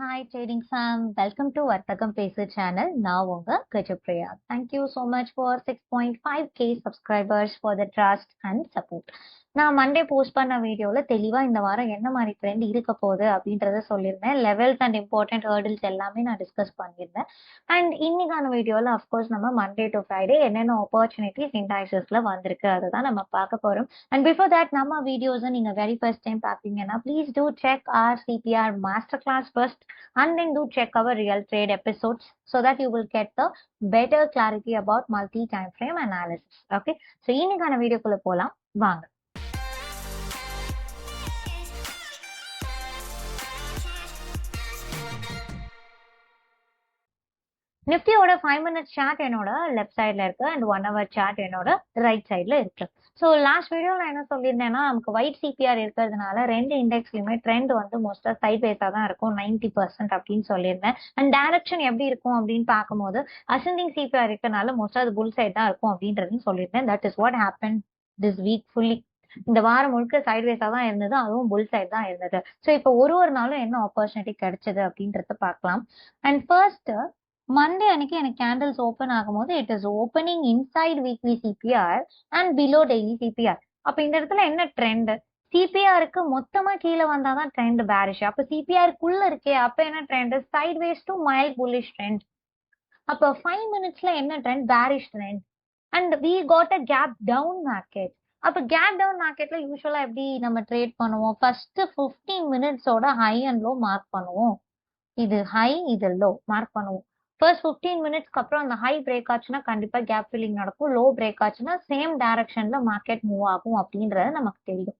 Hi Trading Sam, welcome to Vartagam Pacer channel. Now Unga Gajapriya. Thank you so much for 6.5k subscribers for the trust and support. நான் Monday post பண்ண வீடியோல தெளிவா இந்த வாரம் என்ன மாதிரி trend இருக்க போகுது அப்படின்றத சொல்லியிருந்தேன். லெவல்ஸ் அண்ட் இம்பார்ட்டன்ட் ஹர்டில்ஸ் எல்லாமே நான் டிஸ்கஸ் பண்ணியிருந்தேன். அண்ட் இன்னைக்கான வீடியோல அஃப்கோர்ஸ் நம்ம மண்டே டு ஃப்ரைடே என்னென்ன ஆப்பர்ச்சுனிட்டிஸ் இண்டைசஸ்ல வந்திருக்கு அதை தான் நம்ம பார்க்க போறோம். அண்ட் பிஃபோர் தட் நம்ம வீடியோஸை நீங்க வெரி ஃபர்ஸ்ட் டைம் பார்த்தீங்கன்னா please do check our CPR master class first and then do check our real trade episodes so that you will get the better clarity about multi-time frame analysis. Okay, so இன்னைக்கான வீடியோக்குள்ள போலாம் வாங்க. நிஃப்டியோட 5 minutes chart என்னோட left சைட்ல இருக்கு and 1 hour chart என்னோட right சைட்ல இருக்கு. ஸோ லாஸ்ட் வீடியோ நான் என்ன சொல்லியிருந்தேன்னா நமக்கு ஒயிட் சிபிஆர் இருக்கிறதுனால ரெண்டு இண்டெக்ஸ்லயுமே ட்ரெண்ட் வந்து மோஸ்டா சைட் வேஸா தான் இருக்கும் 90% அப்படின்னு சொல்லியிருந்தேன். அண்ட் டைரக்ஷன் எப்படி இருக்கும் அப்படின்னு பார்க்கும்போது அசெண்டிங் சிபிஆர் இருக்கிறதுனால மோஸ்டா அது புல் சைட் தான் இருக்கும் அப்படின்றதையும் சொல்லியிருந்தேன். That is what happen this week fully. இந்த வாரம் முழுக்க சைட் வேஸா தான் இருந்தது, அதுவும் புல் சைட் தான் இருந்தது. ஸோ இப்போ ஒரு நாளும் என்ன ஆப்பர்ச்சுனிட்டி கிடைச்சது அப்படின்றத பார்க்கலாம். அண்ட் ஃபர்ஸ்ட் மண்டே அன்னைக்கு எனக்கு கேண்டில்ஸ் ஓப்பன் ஆகும்போது it is opening inside weekly CPR and below daily CPR. அப்ப இந்த இடத்துல என்ன ட்ரெண்ட்? சிபிஆருக்கு மொத்தமா கீழே வந்தாதான் ட்ரெண்ட் பேரிஷ். அப்ப சிபிஆருக்குள்ள இருக்கே அப்ப என்ன trend? Sideways to mild bullish trend. அப்ப 5 minutesல என்ன trend? Bearish trend. And we got a gap down market. அப்ப கேப் டவுன் மார்க்கெட்ல யூஸ்வலா எப்படி நம்ம ட்ரேட் பண்ணுவோம்? ஃபர்ஸ்ட் 15 minutesோட ஹை அண்ட் லோ மார்க் பண்ணுவோம். இது ஹை இது லோ மார்க் பண்ணுவோம். ஃபர்ஸ்ட் 15 minutesக்கு அப்புறம் அந்த ஹை பிரேக் ஆச்சுன்னா கண்டிப்பா கேப் ஃபில்லிங் நடக்கும். லோ பிரேக் ஆச்சுன்னா சேம் டைரக்ஷன்ல மார்க்கெட் மூவ் ஆகும் அப்படின்றது நமக்கு தெரியும்.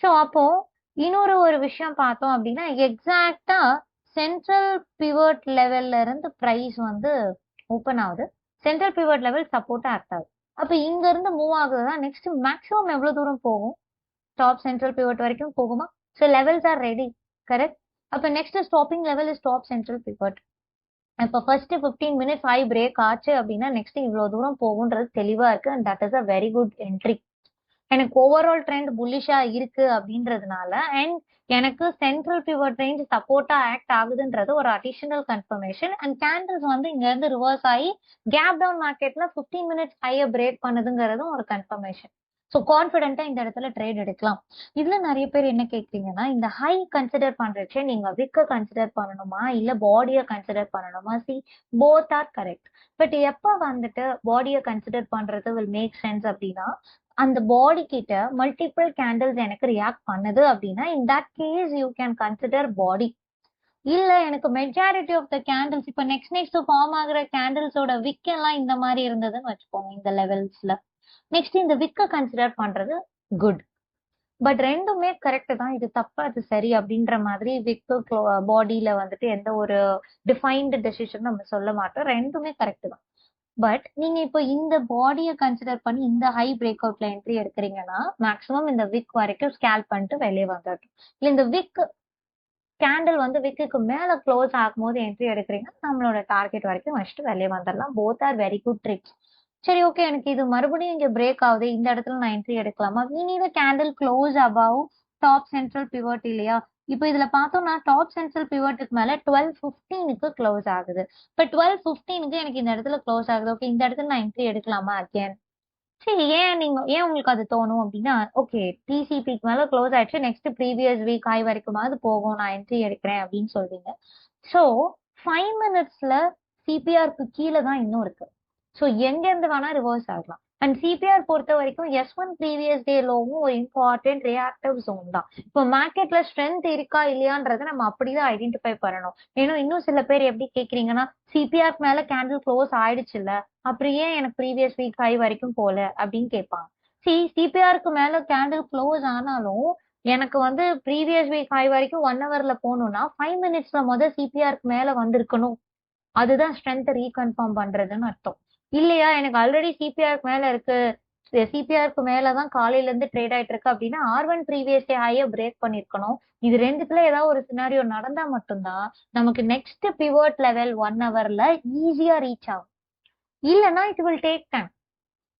ஸோ அப்போ இன்னொரு விஷயம் பார்த்தோம் அப்படின்னா எக்ஸாக்டா சென்ட்ரல் பிவட் லெவல்ல இருந்து பிரைஸ் வந்து ஓப்பன் ஆகுது. சென்ட்ரல் பிவட் லெவல் சப்போர்ட்டா ஆக்ட் ஆகுது. அப்ப இங்க இருந்து மூவ் ஆகுதுன்னா நெக்ஸ்ட் மேக்ஸிமம் எவ்வளவு தூரம் போகும்? டாப் சென்ட்ரல் பிவட் வரைக்கும் போகுமா? So levels are ready, correct. அப்ப next stopping level is top central pivot. இப்போ ஃபர்ஸ்ட் 15 minutes ஹை பிரேக் ஆச்சு அப்படின்னா நெக்ஸ்ட் இவ்வளவு தூரம் போகுன்றது தெளிவா இருக்கு. And that is a very good entry. எனக்கு ஓவரால் ட்ரெண்ட் புல்லிஷா இருக்கு அப்படின்றதுனால அண்ட் எனக்கு சென்ட்ரல் பிவட் ரேஞ்ச் சப்போர்ட்டா ஆக்ட் ஆகுதுன்றது ஒரு அடிஷனல் கன்ஃபர்மேஷன். அண்ட் கேண்டில்ஸ் வந்து இங்க இருந்து ரிவர்ஸ் ஆகி கேப் டவுன் மார்க்கெட்ல 15 minutes ஹைய பிரேக் பண்ணுதுங்கிறதும் ஒரு கன்ஃபர்மேஷன். ஸோ கான்ஃபிடென்ட்டா இந்த இடத்துல ட்ரேட் எடுக்கலாம். இதுல நிறைய பேர் என்ன கேட்குறீங்கன்னா இந்த ஹை கன்சிடர் பண்றச்சே நீங்க விக்க கன்சிடர் பண்ணணுமா இல்ல பாடியை கன்சிடர் பண்ணணுமா? C, both are correct. But எப்ப வந்துட்டு பாடியை கன்சிடர் பண்றது வில் மேக் சென்ஸ் அப்படின்னா அந்த பாடி கிட்ட மல்டிபிள் கேண்டில்ஸ் எனக்கு ரியாக்ட் பண்ணுது அப்படின்னா in that case you can consider body. இல்ல எனக்கு மெஜாரிட்டி ஆஃப் த கேண்டில்ஸ் இப்ப நெக்ஸ்ட் ஃபார்ம் ஆகுற கேண்டில்ஸோட விக் எல்லாம் இந்த மாதிரி இருந்ததுன்னு வச்சுக்கோங்க இந்த லெவல்ஸ்ல, நெக்ஸ்ட் இந்த விக்க கன்சிடர் பண்றது குட். பட் ரெண்டுமே கரெக்ட் தான். இது தப்பு அது சரி அப்படின்ற மாதிரி விக்கு பாடியில வந்துட்டு எந்த ஒரு டிஃபைன்டு டெசிஷன் நம்ம சொல்ல மாட்டோம். ரெண்டுமே கரெக்ட் தான். பட் நீங்க இப்போ இந்த பாடியை கன்சிடர் பண்ணி இந்த ஹை பிரேக் அவுட்ல என்ட்ரி எடுக்கிறீங்கன்னா மேக்ஸிமம் இந்த விக் வரைக்கும் ஸ்கேல் பண்ணிட்டு வெளியே வந்துடும். இல்ல இந்த விக் கேண்டில் வந்து விக்கு மேல க்ளோஸ் ஆகும்போது என்ட்ரி எடுக்கிறீங்கன்னா நம்மளோட டார்கெட் வரைக்கும் வச்சுட்டு வெளியே வந்துடலாம். Both are very good tricks. சரி, ஓகே, எனக்கு இது மறுபடியும் இங்க பிரேக் ஆகுது, இந்த இடத்துல நான் என்ட்ரி எடுக்கலாமா? we need a candle close above top central pivot இல்லையா? இப்போ இதுல பார்த்தோம்னா டாப் சென்ட்ரல் பிவட்டுக்கு மேல 12:15க்கு க்ளோஸ் ஆகுது. இப்போ 12:15க்கு எனக்கு இந்த இடத்துல க்ளோஸ் ஆகுது. ஓகே, இந்த இடத்துல நான் என்ட்ரி எடுக்கலாமா அகேன்? சரி, ஏன் உங்களுக்கு அது தோணும் அப்படின்னா ஓகே டிசிபிக்கு மேல க்ளோஸ் ஆயிடுச்சு, நெக்ஸ்ட் ப்ரீவியஸ் வீக் ஹை வரைக்குமாவது போகும், நான் என்ட்ரி எடுக்கிறேன் அப்படின்னு சொல்றீங்க. ஸோ 5 minutesல சிபிஆருக்கு கீழே தான் இன்னும் இருக்கு. ஸோ எங்க இருந்து வேணா ரிவர்ஸ் ஆகலாம். அண்ட் சிபிஆர் பொறுத்த வரைக்கும் S1 ப்ரீவியஸ் டே லோவும் ஒரு இம்பார்ட்டன்ட் ரியாக்டிவ் ஜோன் தான். இப்போ மார்க்கெட்ல ஸ்ட்ரென்த் இருக்கா இல்லையான்றதை நம்ம அப்படிதான் ஐடென்டிஃபை பண்ணணும். ஏன்னா இன்னும் சில பேர் எப்படி கேக்குறீங்கன்னா சிபிஆர் மேல கேண்டில் க்ளோஸ் ஆயிடுச்சு இல்ல, அப்புறம் ஏன் எனக்கு ப்ரீவியஸ் வீக் ஹை வரைக்கும் போல அப்படின்னு கேட்பாங்க. சிபிஆருக்கு மேல கேண்டில் க்ளோஸ் ஆனாலும் எனக்கு வந்து ப்ரீவியஸ் வீக் ஹை வரைக்கும் 1 hourல போகணும்னா 5 minutesல முதல் சிபிஆருக்கு மேல வந்திருக்கணும். அதுதான் ஸ்ட்ரென்த் ரீகன்ஃபார்ம் பண்றதுன்னு அர்த்தம். இல்லையா எனக்கு ஆல்ரெடி சிபிஆருக்கு மேல இருக்கு, சிபிஆருக்கு மேலதான் காலையில இருந்து ட்ரேட் ஆயிட்டு இருக்கு அப்படின்னா R1 ப்ரீவியஸ் டே ஹைய பிரேக் பண்ணிருக்கணும். இது ரெண்டுத்துல ஏதாவது ஒரு சினாரியோ நடந்தா மட்டும்தான் நமக்கு நெக்ஸ்ட் பிவட் லெவல் 1 hourல ஈஸியா ரீச் ஆகும். இல்லைன்னா இட் வில் டேக் டைம்.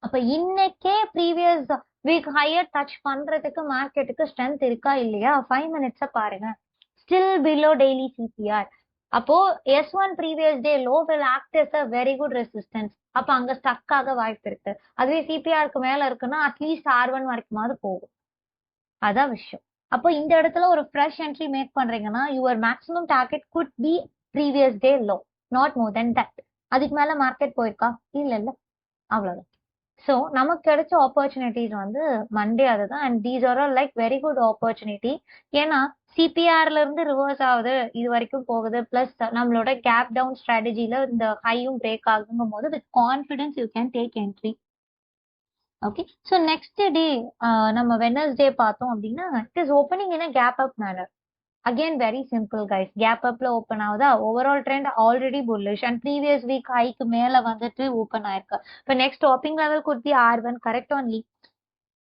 அப்ப இன்னைக்கே ப்ரீவியஸ் வீக் ஹையர் டச் பண்றதுக்கு மார்க்கெட்டுக்கு ஸ்ட்ரென்த் இருக்கா இல்லையா? 5 minutesஅ பாருங்க. still below daily CPR. அப்போ S1 previous day low will act as a very good resistance. அப்ப அங்க ஸ்டக் ஆக வாய்ப்பு இருக்கு. அதுவே சிபிஆருக்கு மேல இருக்குன்னா அட்லீஸ்ட் R1 வரைக்குமாவது போகும். அதான் விஷயம். அப்போ இந்த இடத்துல ஒரு ஃப்ரெஷ் என்ட்ரி மேக் பண்றீங்கன்னா your maximum target could be previous day low, not more then that. அதுக்கு மேல மார்க்கெட் போயிருக்கா? இல்ல இல்ல, அவ்வளவுதான். ஸோ நமக்கு கிடைச்ச ஆப்பர்ச்சுனிட்டிஸ் வந்து மண்டே அதுதான். And these are all like very good opportunity. ஏன்னா சிபிஆர்ல இருந்து ரிவர்ஸ் ஆகுது, இது வரைக்கும் போகுது, பிளஸ் நம்மளோட கேப் டவுன் ஸ்ட்ராட்டஜில இந்த ஹையும் பிரேக் ஆகுங்கும் போது with confidence you can take entry. Okay, so next day நம்ம வெனஸ்டே பார்த்தோம் அப்படின்னா it is opening in a gap up manner. Again very simple guys, gap அப்ல ஓப்பன் ஆகுதா, overall trend already bullish and previous week ஹைக்கு மேல வந்துட்டு open ஆயிருக்கு. இப்போ next topping level could be R1, correct only.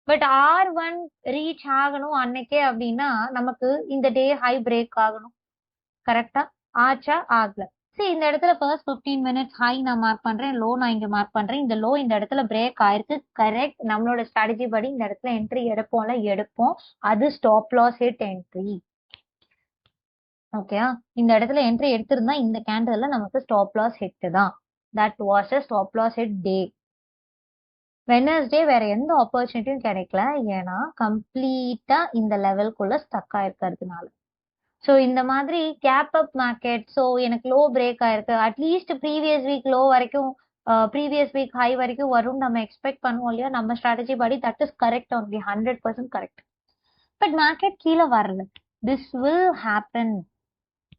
But R1 reach ஆகணும் அன்னைக்கே அப்படின்னா நமக்கு இந்த டே ஹை பிரேக் ஆகணும். கரெக்டா ஆச்சா? ஆகல. சரி, இந்த இடத்துல ஃபர்ஸ்ட் 15 மினிட்ஸ் ஹை நான் மார்க் பண்றேன், லோ நான் இங்க மார்க் பண்றேன். இந்த லோ இந்த இடத்துல பிரேக் ஆயிருக்கு, கரெக்ட். நம்மளோட ஸ்ட்ராட்டஜி படி இந்த இடத்துல என்ட்ரி எடுப்போம். அது stop loss hit entry. Okay, இந்த இடத்துல என்ட்ரி எடுத்திருந்தா இந்த கேண்டல்ல நமக்கு ஸ்டாப் லாஸ் ஹிட் தான். That was a stop loss hit day. Wednesday வேற எந்த ஆப்பர்ச்சுனிட்டியும் கிடைக்கல, ஏன்னா கம்ப்ளீட்டா இந்த லெவல்குள்ள ஸ்டக் ஆயிருக்கிறதுனால. ஸோ இந்த மாதிரி கேப் அப் மார்க்கெட், ஸோ எனக்கு லோ பிரேக் ஆயிருக்கு, அட்லீஸ்ட் ப்ரீவியஸ் வீக் லோ வரைக்கும் ப்ரீவியஸ் வீக் ஹை வரைக்கும் வரும்னு நம்ம எக்ஸ்பெக்ட் பண்ணுவோம் இல்லையா, நம்ம ஸ்ட்ராட்டஜி படி தட் இஸ் கரெக்ட் ஒன்லி, 100% கரெக்ட். பட் மார்க்கெட் கீழே வரல. This will happen.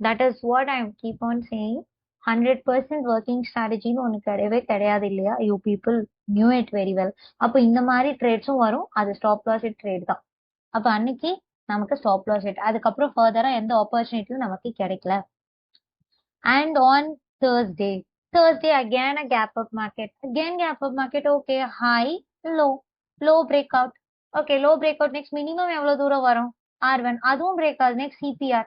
That is what I keep on saying. 100% working ஸ்ட்ராட்டஜின்னு ஒன்று கிடையவே கிடையாது இல்லையா, you people knew it very well. அப்போ இந்த மாதிரி ட்ரேட்ஸும் வரும், அது ஸ்டாப் லாஸ் ஹிட் ட்ரேட் தான். அப்போ அன்னைக்கு நமக்கு ஸ்டாப் லாஸ் ஹிட், அதுக்கப்புறம் ஃபர்தரா எந்த ஆப்பர்ச்சுனிட்டியும் நமக்கு கிடைக்கல. And on Thursday again a gap up market, okay, high low breakout. Okay, low breakout, next minimum எவ்வளவு தூரம் வரும்? R1, அதுவும் பிரேக் ஆகுது. நெக்ஸ்ட் CPR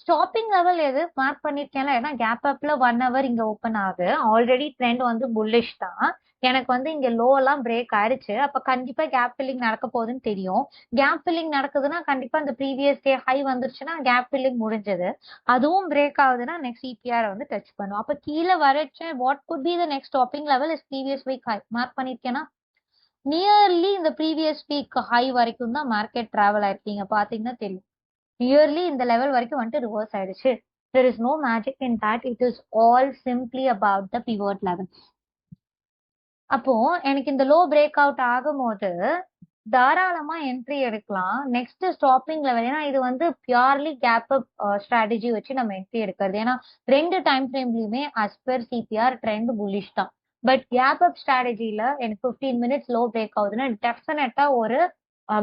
ஸ்டாப்பிங் லெவல் எது மார்க் பண்ணிருக்கேன்ல, ஏன்னா கேப் அப்ல 1 hour இங்க ஓப்பன் ஆகுது, ஆல்ரெடி ட்ரெண்ட் வந்து புல்லிஷ் தான். எனக்கு வந்து இங்க லோ எல்லாம் பிரேக் ஆயிடுச்சு, அப்ப கண்டிப்பா கேப் ஃபில்லிங் நடக்க போகுதுன்னு தெரியும். கேப் ஃபில்லிங் நடக்குதுன்னா கண்டிப்பா இந்த ப்ரீவியஸ் டே ஹை வந்துருச்சுன்னா கேப் ஃபில்லிங் முடிஞ்சது. அதுவும் பிரேக் ஆகுதுன்னா நெக்ஸ்ட் சிபிஆர் வந்து டச் பண்ணும். அப்ப கீழே வரைச்சு what could be the next stopping level is previous week high. Mark பண்ணிருக்கேன்னா நியர்லி இந்த ப்ரீவியஸ் வீக் ஹை வரைக்கும் தான் மார்க்கெட் டிராவல் ஆயிருக்கீங்க, பாத்தீங்கன்னா தெரியும். நியர்லி இந்த லெவல் வரைக்கும் வந்துட்டு ரிவர்ஸ் ஆயிடுச்சு. there is no magic in that, it is all simply about the pivot level. அப்போ எனக்கு இந்த லோ பிரேக் அவுட் ஆகும் போது தாராளமா என்ட்ரி எடுக்கலாம். நெக்ஸ்ட் ஸ்டாப்பிங் லெவல், ஏன்னா இது வந்து பியூர்லி கேப் அப் ஸ்ட்ராட்டஜி வச்சு நம்ம என்ட்ரி எடுக்கிறது. ஏன்னா ரெண்டு டைம் ஃப்ரேம்லயுமே as per CPR trend bullish தான். பட் கேப் அப் ஸ்ட்ராட்டஜில எனக்கு 15 மினிட்ஸ் லோ பிரேக் ஆகுதுன்னா டெஃபினட்டா ஒரு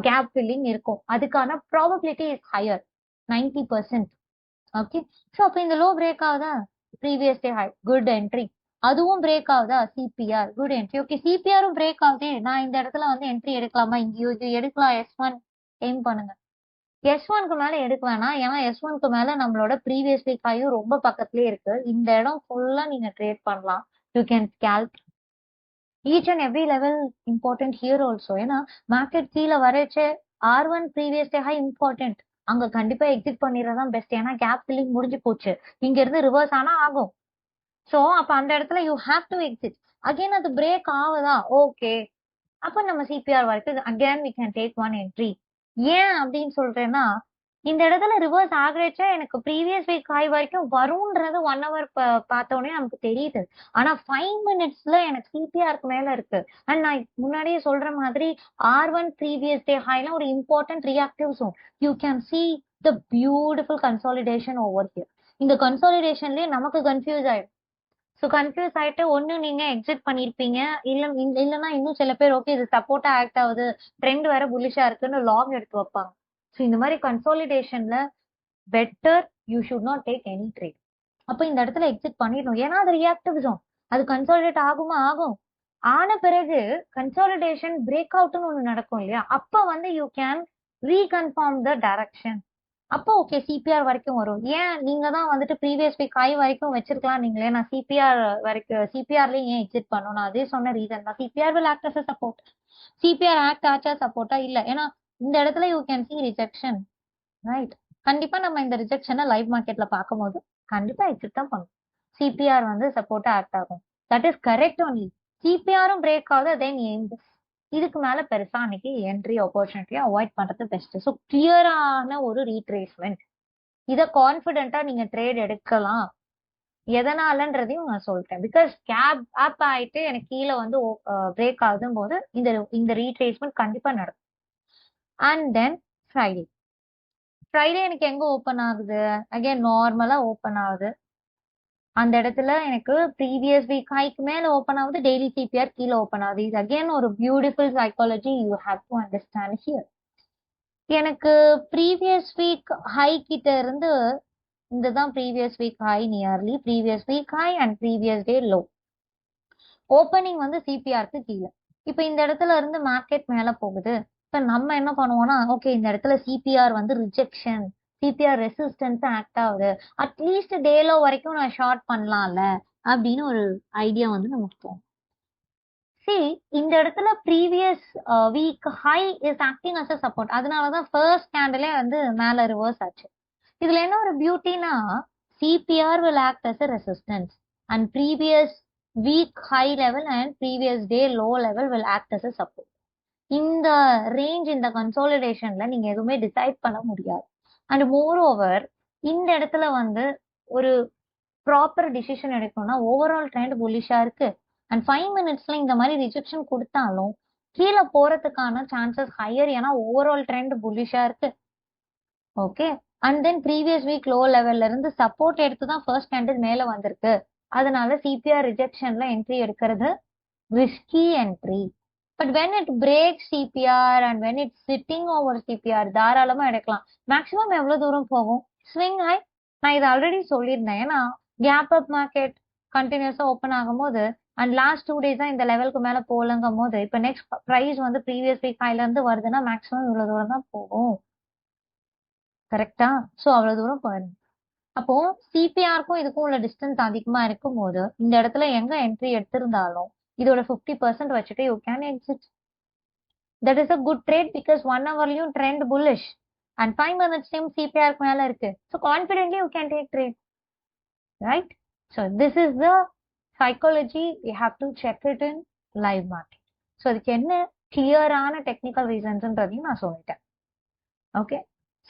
கேப் ஃபில்லிங் இருக்கும். அதுக்கான probability is higher, 90%. Okay, so அப்போ இந்த லோ பிரேக் ஆகுதா, previous day high, good entry. அதுவும் பிரேக் ஆகுதா, சிபிஆர், குட் என்ட்ரி. ஓகே, சிபிஆரும் பிரேக் ஆகுது, நான் இந்த இடத்துல வந்து என்ட்ரி எடுக்கலாமா? இங்க எடுக்கலாம். S1 எய்ம் பண்ணுங்க. S1க்கு மேல எடுக்க வேணாம், ஏன்னா S1க்கு மேல நம்மளோட ப்ரீவியஸ் வீக் ஹையும் ரொம்ப பக்கத்துலயே இருக்கு. இந்த இடம் ஃபுல்லா நீங்க ட்ரேட் பண்ணலாம். You can scalp each and every level important here also. ஏன்னா மார்க்கெட் கீழே வரைச்சு R1 previous day high important, அங்க கண்டிப்பா எக்ஸிட் பண்ணிடுறதான் பெஸ்ட். ஏன்னா கேப் ஃபில்லிங் முடிஞ்சு போச்சு, இங்க இருந்து ரிவர்ஸ் ஆனா ஆகும். சோ அப்ப அந்த இடத்துல you have to exit. Again அது பிரேக் ஆகுதா, ஓகே, அப்ப நம்ம சிபிஆர் வரைக்கும் again we can take one entry. ஏன் அப்படின்னு சொல்றேன்னா இந்த இடத்துல ரிவர்ஸ் ஆகுறச்சா எனக்கு ப்ரீவியஸ் வீக் ஹை வரைக்கும் வரும்ன்றது 1 hour பார்த்தோன்னே நமக்கு தெரியுது. ஆனா 5 மினிட்ஸ்ல எனக்கு சிபிஆருக்கு மேல இருக்கு. அண்ட் நான் முன்னாடியே சொல்ற மாதிரி R1 ப்ரீவியஸ் டே ஹைலாம் ஒரு important reactive zone. You can see the beautiful consolidation over here. இந்த கன்சாலிடேஷன்லயே நமக்கு கன்ஃபியூஸ் ஆயிடும். ஸோ கன்ஃபியூஸ் ஆயிட்டு ஒன்னு நீங்க எக்ஸிட் பண்ணிருப்பீங்க, இல்லைன்னா இன்னும் சில பேர் ஓகே இது சப்போர்ட்டா ஆக்ட் ஆகுது, ட்ரெண்ட் வேற புல்லிஷா இருக்குன்னு லாங் எடுத்து வைப்பாங்க. ஸோ இந்த மாதிரி கன்சாலிடேஷன்ல better you should not take any trade. அப்போ இந்த இடத்துல எக்ஸிட் பண்ணிடணும், ஏன்னா அது ரியாக்டிவ் ஜோன். அது கன்சாலிடேட் ஆகுமா, ஆகும். ஆன பிறகு கன்சாலிடேஷன் பிரேக் அவுட்னு ஒன்று நடக்கும் இல்லையா, அப்ப வந்து you can reconfirm the direction. அப்போ ஓகே சிபிஆர் வரைக்கும் வரும். ஏன் நீங்க தான் வந்துட்டு ப்ரீவியஸ் வீக் ஹை வரைக்கும் வச்சிருக்கலாம் நீங்களே, நான் சிபிஆர் வரைக்கும் சிபிஆர்லயே ஏன் எக்ஸிட் பண்ணணும், அதே சொன்ன ரீசன் தான். CPR will act as a support. CPR act ஆச்சா சப்போர்ட்டா இல்ல, ஏன்னா இந்த இடத்துல you can see rejection, right. கண்டிப்பா நம்ம இந்த ரிஜெக்ஷனை லைவ் மார்க்கெட்ல பார்க்கும்போது கண்டிப்பா எக்ஸிட் தான் பண்ணும். சிபிஆர் வந்து சப்போர்ட்டா ஆக்ட் ஆகும். That is correct only. சிபிஆரும் பிரேக் ஆகுது, தென் இதுக்கு மேல பெருசா அன்னைக்கு என்ட்ரி ஆப்பர்ச்சுனிட்டியை அவாய்ட் பண்றது பெஸ்ட். ஸோ கிளியரான ஒரு ரீட்ரேஸ்மெண்ட், இதை கான்பிடென்ட்டா நீங்க ட்ரேட் எடுக்கலாம். எதனாலன்றதையும் நான் சொல்லிட்டேன். பிகாஸ் கேப் அப் ஆயிட்டு எனக்கு கீழே வந்து பிரேக் ஆகுதும் போது இந்த ரீட்ரேஸ்மெண்ட் கண்டிப்பா நடக்கும். அண்ட் தென் ஃப்ரைடே எனக்கு எங்க ஓப்பன் ஆகுது, அகைன் நார்மலா ஓப்பன் ஆகுது. அந்த இடத்துல எனக்கு ப்ரீவியஸ் வீக் ஹைக்கு மேல ஓப்பன் ஆகுது, டெய்லி சிபிஆர் கீழே ஓப்பன் ஆகுது. இது அகைன் ஒரு beautiful psychology you have to understand here. எனக்கு ப்ரீவியஸ் வீக் ஹை கிட்ட இருந்து இதுதான் previous week high, nearly previous week high and previous day low. Opening வந்து சிபிஆருக்கு கீழே. இப்ப இந்த இடத்துல இருந்து மார்க்கெட் மேல போகுது. இப்ப நம்ம என்ன பண்ணுவோம்னா, ஓகே இந்த இடத்துல சிபிஆர் வந்து ரிஜெக்ஷன், சிபிஆர் ரெசிஸ்டன்ஸ் ஆக்ட் ஆகுது, அட்லீஸ்ட் டேலோ வரைக்கும் நான் ஷார்ட் பண்ணலாம்ல அப்படின்னு ஒரு ஐடியா வந்து நமக்கு தோணும். இந்த இடத்துல previous week high is acting as a support. அதனாலதான் ஃபர்ஸ்ட் கேண்டிலே வந்து மேல ரிவர்ஸ் ஆச்சு. இதுல என்ன ஒரு பியூட்டினா, CPR will act as a resistance and previous week high level and previous day low level will act as a support. இந்த ரேஞ்ச், இந்த கன்சாலிடேஷன்ல நீங்க எதுவுமே டிசைட் பண்ண முடியாது. அண்ட் மோர் ஓவர் இந்த இடத்துல வந்து ஒரு ப்ராப்பர் டிசிஷன் எடுக்கணும்னா ஓவரால் ட்ரெண்ட் புல்லிஷா இருக்கு. அண்ட் 5 மினிட்ஸ்ல இந்த மாதிரி ரிஜெக்ஷன் கொடுத்தாலும் கீழே போறதுக்கான சான்சஸ் ஹையர், ஏன்னா ஓவரால் ட்ரெண்ட் புல்லிஷா இருக்கு. Okay, and then previous week low லெவல்ல இருந்து சப்போர்ட் எடுத்து தான் ஃபர்ஸ்ட் கேண்டில் மேல வந்திருக்கு. அதனால சிபிஆர் ரிஜெக்ஷன்ல என்ட்ரி எடுக்கிறது risky entry. But when it break CPR and when it sitting over CPR தாராளமா எடுக்கலாம். மேக்ஸிமம் எவ்வளவு தூரம் போகும்? Swing high. நான் இதை ஆல்ரெடி சொல்லியிருந்தேன். ஏன்னா கேப் அப் மார்க்கெட் கண்டினியூஸா ஓப்பன் ஆகும்போது அண்ட் லாஸ்ட் 2 டேஸா இந்த லெவலுக்கு மேல போலங்கும் போது இப்ப நெக்ஸ்ட் ப்ரைஸ் வந்து ப்ரீவியஸ் வீக் ஹைல இருந்து வருதுன்னா மேக்ஸிமம் இவ்வளவு தூரம் தான் போகும். கரெக்டா? சோ அவ்வளவு தூரம் போயிடும். அப்போ சிபிஆருக்கும் இதுக்கும் உள்ள டிஸ்டன்ஸ் அதிகமா இருக்கும் போது இந்த இடத்துல எங்க என்ட்ரி எடுத்திருந்தாலும் இதோட 50% வச்சுட்டு you can exit. That is a good trade because 1 ஹவர்லயும் ட்ரெண்ட் புல்லிஷ் அண்ட் 5 மினிட்ஸ்லயும் சிபிஆருக்கு மேல இருக்கு. So confidently you can take trade, right? So this is the psychology you have to check it in live market. So அதுக்கு என்ன கிளியரான technical ரீசன்ஸ்ன்றதையும் நான் சொல்லிட்டேன். ஓகே,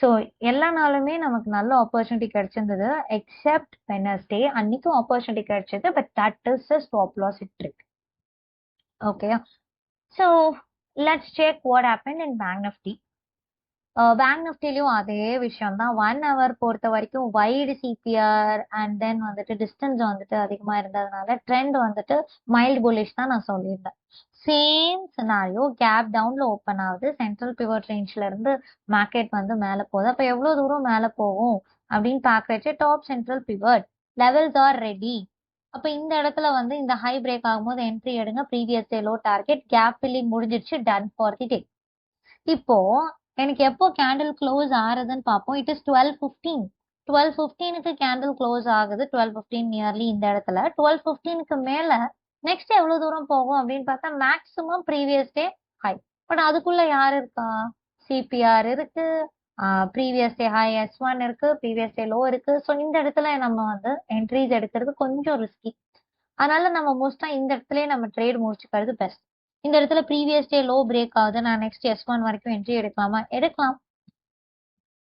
ஸோ எல்லா நாளுமே நமக்கு நல்ல ஆப்பர்ச்சுனிட்டி கிடைச்சிருந்தது எக்ஸெப்ட் வெனஸ்டே. அன்னைக்கும் ஆப்பர்ச்சுனிட்டி கிடைச்சது, but that is a stop loss trick. Okay, so let's check what happen in bank Nifty. Bank நிஃப்டிலையும் அதே விஷயம் தான். 1 ஹவர் பொறுத்த வரைக்கும் வைடு சிபிஆர் அண்ட் தென் வந்துட்டு டிஸ்டன்ஸ் வந்துட்டு அதிகமா இருந்ததுனால ட்ரெண்ட் வந்துட்டு மைல்டு புல்லிஷ் தான் நான் சொல்லியிருந்தேன். சேம் சினாரியோ கேப் டவுன்ல ஓப்பன் ஆகுது. சென்ட்ரல் பிவட் ரேஞ்ச்ல இருந்து மார்க்கெட் வந்து மேல போகுது. அப்ப எவ்வளவு தூரம் மேல போகும் அப்படின்னு பாக்குறச்சு top central pivot levels are ready. அப்ப இந்த இடத்துல வந்து இந்த ஹை பிரேக் ஆகும்போது என்ட்ரி எடுங்க. Previous day low target gap filling முடிஞ்சிருச்சு, டன் ஃபார் தி டே. இப்போ எனக்கு எப்போ கேண்டில் க்ளோஸ் ஆகுதுன்னு பார்ப்போம். It is 12:15. 12:15க்கு கேண்டில் க்ளோஸ் ஆகுது. 12:15 நியர்லி இந்த இடத்துல. 12:15க்கு மேல நெக்ஸ்ட் எவ்வளவு தூரம் போகும் அப்படின்னு பார்த்தா maximum previous day high. But அதுக்குள்ள யார் இருக்கா? சிபிஆர் இருக்கு, ப்ரீவியஸ் டே ஹை S1 இருக்கு, ப்ரீவியஸ் டே லோ இருக்கு. ஸோ இந்த இடத்துல நம்ம வந்து என்ட்ரிஸ் எடுக்கிறது கொஞ்சம் ரிஸ்கி. அதனால நம்ம மோஸ்டா இந்த இடத்துலயே நம்ம ட்ரேட் முடிச்சுக்கிறது பெஸ்ட். இந்த இடத்துல ப்ரீவியஸ் டே லோ பிரேக் ஆகுது, நான் நெக்ஸ்ட் S1 வரைக்கும் என்ட்ரி எடுக்கலாமா?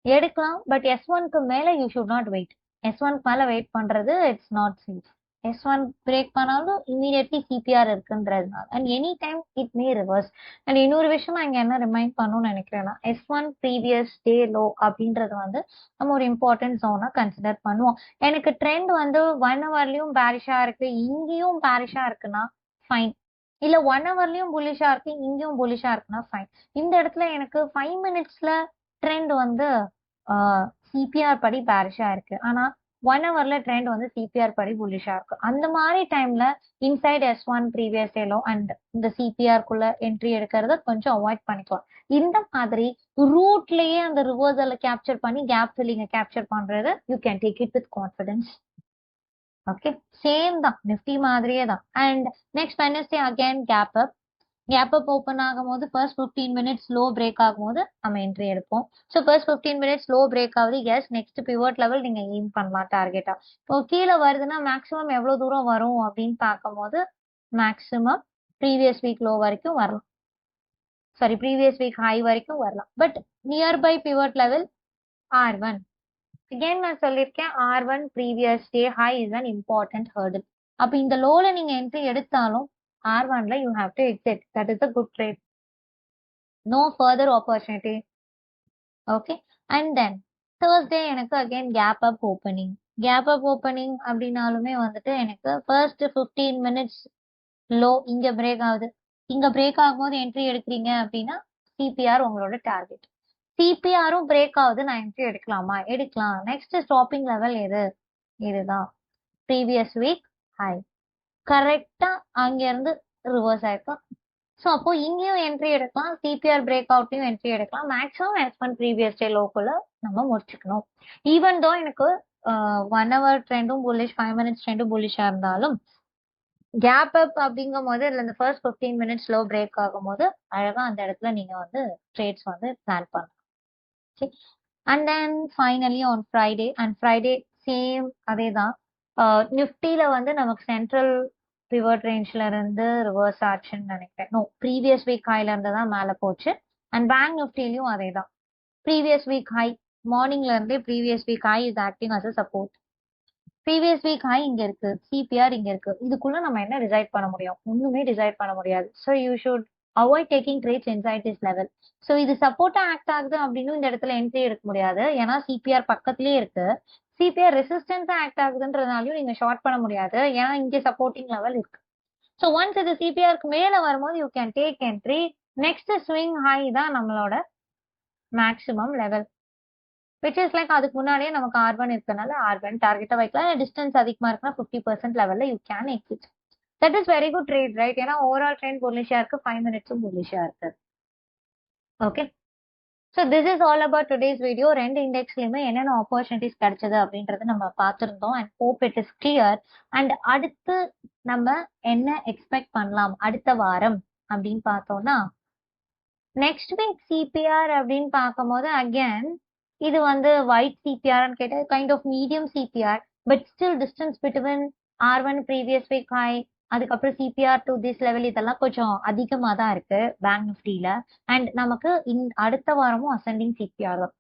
எடுக்கலாம். பட் S1க்கு மேல யூ ஷுட் நாட் வெயிட். S1க்கு மேல வெயிட் பண்றது it's not safe. S1 break பண்ணாலும் இமீடியட்லி சிபிஆர் இருக்குன்றதுனால and any time it may reverse. And இன்னொரு விஷயம் நான் இங்க என்ன ரிமைண்ட் பண்ணணும்னு நினைக்கிறேன்னா, S1 ப்ரீவியஸ் டே லோ அப்படின்றது வந்து நம்ம ஒரு இம்பார்ட்டன்ட் ஜோனா கன்சிடர் பண்ணுவோம். எனக்கு ட்ரெண்ட் வந்து 1 ஹவர்லயும் பேரிஷா இருக்கு, இங்கேயும் பேரிஷா இருக்குன்னா ஃபைன். இல்ல 1 ஹவர்லயும் புல்லிஷா இருக்கு, இங்கேயும் புல்லிஷா இருக்குன்னா ஃபைன். இந்த இடத்துல எனக்கு 5 மினிட்ஸ்ல ட்ரெண்ட் வந்து சிபிஆர் படி பேரிஷா இருக்கு, ஆனா 1 ஹவர்ல ட்ரெண்ட் வந்து சிபிஆர் படி புல்லிஷா இருக்கு. அந்த மாதிரி டைம்ல inside S1 previous day low and இந்த சிபிஆர்க்குள்ள என்ட்ரி எடுக்கிறத கொஞ்சம் அவாய்ட் பண்ணிக்கலாம். இந்த மாதிரி ரூட்லயே அந்த ரிவர்சலை கேப்சர் பண்ணி கேப் ஃபில்லிங்க கேப்சர் பண்றது you can take it with confidence. Okay, same தான் நிஃப்டி மாதிரியே தான். And next Wednesday again gap up. Gap up open ஆகும்போது ஃபர்ஸ்ட் 15 மினிட்ஸ் லோ பிரேக் ஆகும்போது நம்ம என்ட்ரி எடுப்போம். So first 15 minutes low break ஆகுது. எஸ், நெக்ஸ்ட் பிவோட் லெவல் நீங்க aim பண்ணலாம் டார்கெட்டா. இப்போ கீழே வருதுன்னா மேக்ஸிமம் எவ்வளவு தூரம் வரும் அப்படின்னு பார்க்கும்போது மேக்ஸிமம் ப்ரீவியஸ் வீக் லோ வரைக்கும் வரலாம். சாரி, ப்ரீவியஸ் வீக் ஹை வரைக்கும் வரலாம். But nearby pivot level R1. Again நான் சொல்லியிருக்கேன், R1 previous day high is an important hurdle. அப்போ இந்த லோல நீங்க என்ட்ரி எடுத்தாலும் R1ல you have to exit. That is a good trade. No further opportunity. Okay. And then Thursday எனக்கு again gap up opening. Gap up opening அப்படின்னாலுமே வந்துட்டு எனக்கு ஃபர்ஸ்ட் 15 மினிட்ஸ் லோ இங்க பிரேக் ஆகுது. இங்க பிரேக் ஆகும்போது என்ட்ரி எடுக்கிறீங்க அப்படின்னா சிபிஆர் உங்களோட டார்கெட். சிபிஆரும் பிரேக் ஆகுது, நான் என்ட்ரி எடுக்கலாமா? எடுக்கலாம். நெக்ஸ்ட் ஸ்டாப்பிங் லெவல் எது? இதுதான் ப்ரீவியஸ் வீக் ஹை. கரெக்டா அங்க இருந்து ரிவர்ஸ் ஆயிருக்கும். ஸோ அப்போ இங்கேயும் என்ட்ரி எடுக்கலாம், சிபிஆர் பிரேக் அவுட்டையும் என்ட்ரி எடுக்கலாம். மேக்ஸிமம் S1 ப்ரீவியஸ் டே லோக்குள்ள நம்ம முடிச்சுக்கணும். ஈவன் தோ எனக்கு 1 hour ட்ரெண்டும் புல்லிஷ், 5 minutes ட்ரெண்டும் புல்லிஷா இருந்தாலும் கேப் அப் அப்படிங்கும் போது இதுல இந்த ஃபர்ஸ்ட் 15 மினிட்ஸ் லோ பிரேக் ஆகும் போது அழகா அந்த இடத்துல நீங்க வந்து ட்ரேட்ஸ் வந்து பிளான் பண்ணலாம். And then finally on Friday, and Friday same அதே தான். நிஃப்டியில வந்து நமக்கு சென்ட்ரல் பிவட் ரேஞ்ச்ல இருந்து ரிவர்ஸ் ஆச்சுன்னு நினைக்கிறேன். நோ, ப்ரீவியஸ் வீக் ஹைல இருந்து தான் மேல போச்சு. அண்ட் பேங்க் நிஃப்டிலையும் அதே தான். ப்ரீவியஸ் வீக் ஹை மார்னிங்ல இருந்தே previous week high is acting as a support. Previous week high இங்க இருக்கு, சிபிஆர் இங்க இருக்கு. இதுக்குள்ள நம்ம என்ன டிசைட் பண்ண முடியும்? ஒண்ணுமே டிசைட் பண்ண முடியாது. So you should avoid taking trades inside this level. So இது சப்போர்ட்டா ஆக்ட் ஆகுது அப்படின்னு இந்த இடத்துல என்ட்ரி எடுக்க முடியாது. ஏன்னா சிபிஆர் பக்கத்துலயே இருக்கு. சிபிஆர் ரெசிஸ்டன்ஸா ஆக்ட் ஆகுதுன்றதுனாலயும் நீங்க ஷார்ட் பண்ண முடியாது. ஏன்னா இங்க சப்போர்ட்டிங் லெவல் இருக்கு. ஸோ ஒன்ஸ் இது சிபிஆருக்கு மேல வரும்போது you can take entry. Next swing high தான் நம்மளோட maximum level, which is like அதுக்கு முன்னாடியே நமக்கு R1 இருக்கனால R1 டார்கெட்டா வைக்கலாம். டிஸ்டன்ஸ் அதிகமா இருக்குன்னா 50% லெவல்ல you can exit. That is very good trade, right? ஏன்னா ஓவரால் ட்ரெண்ட் புல்லிஷா இருக்கு, 5 மினிட்ஸும் புல்லிஷா இருக்கு. Okay. So this is all about today's video. ரெண்டு இண்டெக்ஸ்லயுமே என்னென்ன ஆப்பர்ச்சுனிட்டிஸ் கிடைச்சது அப்படின்றது நம்ம பார்த்துருந்தோம். And hope it is clear. And அடுத்து நம்ம என்ன எக்ஸ்பெக்ட் பண்ணலாம் அடுத்த வாரம் அப்படின்னு பார்த்தோம்னா, நெக்ஸ்ட் வீக் சிபிஆர் அப்படின்னு பார்க்கும்போது அகேன் இது வந்து ஒயிட் சிபிஆர்னு கேட்ட kind of medium CPR. But still distance between R1 previous week high, அதுக்கப்புறம் சிபிஆர் டு திஸ் லெவல் இதெல்லாம் கொஞ்சம் அதிகமாக தான் இருக்கு பேங்க் நிஃப்டியில. அண்ட் நமக்கு அடுத்த வாரமும் அசெண்டிங் சிபிஆர் தான்.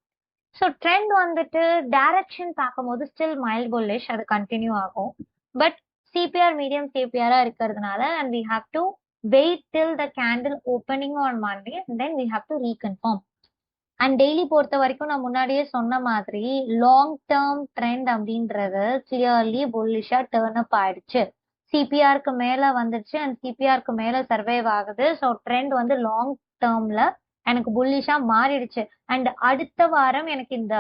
ஸோ ட்ரெண்ட் வந்துட்டு டைரக்ஷன் பார்க்கும்போது ஸ்டில் மைல்ட் புல்லிஷ், அது கண்டினியூ ஆகும். பட் சிபிஆர் மீடியம் சிபிஆரா இருக்கிறதுனால and we have to wait till the candle opening on Monday and then we have to reconfirm. And daily பொறுத்த வரைக்கும் நான் முன்னாடியே சொன்ன மாதிரி லாங் டேர்ம் ட்ரெண்ட் அப்படின்றது கிளியர்லி புல்லிஷா டேர்ன் அப் ஆயிடுச்சு. சிபிஆருக்கு மேல வந்துருச்சு அண்ட் சிபிஆருக்கு மேல சர்வைவ் ஆகுது. ஸோ ட்ரெண்ட் வந்து லாங் டேர்ம்ல எனக்கு புல்லிஷா மாறிடுச்சு. அண்ட் அடுத்த வாரம் எனக்கு இந்த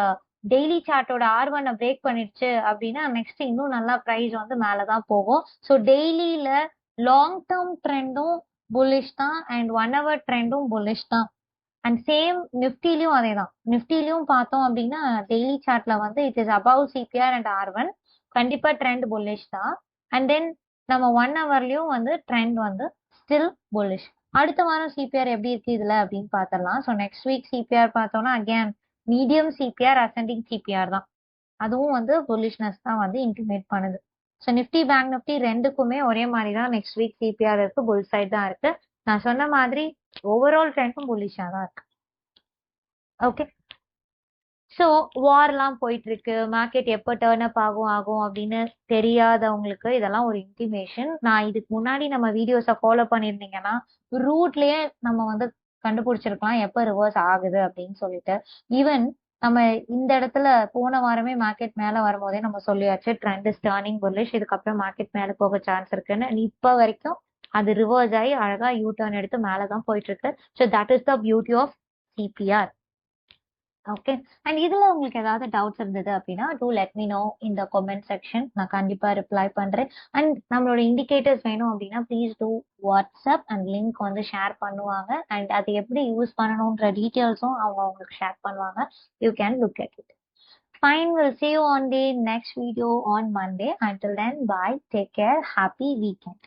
டெய்லி சார்ட்டோட R1 பிரேக் பண்ணிடுச்சு அப்படின்னா நெக்ஸ்ட் இன்னும் நல்லா ப்ரைஸ் வந்து மேலதான் போகும். ஸோ டெய்லியில லாங் டேர்ம் ட்ரெண்டும் புல்லிஷ் தான் அண்ட் 1 hour ட்ரெண்டும் புல்லிஷ் தான். அண்ட் சேம் நிஃப்டிலையும் அதே தான். நிஃப்டிலையும் பார்த்தோம் அப்படின்னா டெய்லி சார்ட்ல வந்து it is above CPR and R1. கண்டிப்பா ட்ரெண்ட் புல்லிஷ் தான். அண்ட் தென் நம்ம 1 hourலயும் வந்து ட்ரெண்ட் வந்து ஸ்டில் புல்லிஷ். அடுத்த வாரம் சிபிஆர் எப்படி இருக்கு இதுல அப்படின்னு பார்த்துடலாம். ஸோ நெக்ஸ்ட் வீக் சிபிஆர் பார்த்தோம்னா again medium CPR ascending CPR தான். அதுவும் வந்து புல்லிஷ்னஸ் தான் வந்து இன்டிமேட் பண்ணுது. ஸோ நிஃப்டி பேங்க் நிஃப்டி ரெண்டுக்குமே ஒரே மாதிரி தான் நெக்ஸ்ட் வீக் சிபிஆர் இருக்கு, புல் சைட் தான் இருக்கு. நான் சொன்ன மாதிரி ஓவரால் ட்ரெண்டும் புல்லிஷா தான் இருக்கு. ஓகே. ஸோ வார்லாம் போயிட்டு இருக்கு, மார்க்கெட் எப்போ டேர்ன் அப் ஆகும் அப்படின்னு தெரியாதவங்களுக்கு இதெல்லாம் ஒரு இன்டிமேஷன். நான் இதுக்கு முன்னாடி நம்ம வீடியோஸை ஃபாலோ பண்ணியிருந்தீங்கன்னா ரூட்லயே நம்ம வந்து கண்டுபிடிச்சிருக்கலாம் எப்போ ரிவர்ஸ் ஆகுது அப்படின்னு சொல்லிட்டு. ஈவன் நம்ம இந்த இடத்துல போன வாரமே மார்க்கெட் மேல வரும்போதே நம்ம சொல்லியாச்சு ட்ரெண்ட் இஸ் டர்னிங் புல்லிஷ், இதுக்கப்புறம் மார்க்கெட் மேல போக சான்ஸ் இருக்குன்னு. இப்போ வரைக்கும் அது ரிவர்ஸ் ஆகி அழகா யூ டர்ன் எடுத்து மேலதான் போயிட்டு இருக்கு. So that is the beauty of CPR. Okay. And இதுல உங்களுக்கு ஏதாவது டவுட்ஸ் இருந்தது அப்படின்னா do let me know in the comment section. நான் கண்டிப்பா ரிப்ளை பண்றேன். அண்ட் நம்மளோட இண்டிகேட்டர்ஸ் வேணும் அப்படின்னா please do WhatsApp and link வந்து ஷேர் பண்ணுவாங்க. அண்ட் அது எப்படி யூஸ் பண்ணணுன்ற டீட்டெயில்ஸும் அவங்க உங்களுக்கு ஷேர் பண்ணுவாங்க. You can look at it. Fine, we'll see you on the next video on Monday. Until then, bye. Take care. Happy weekend.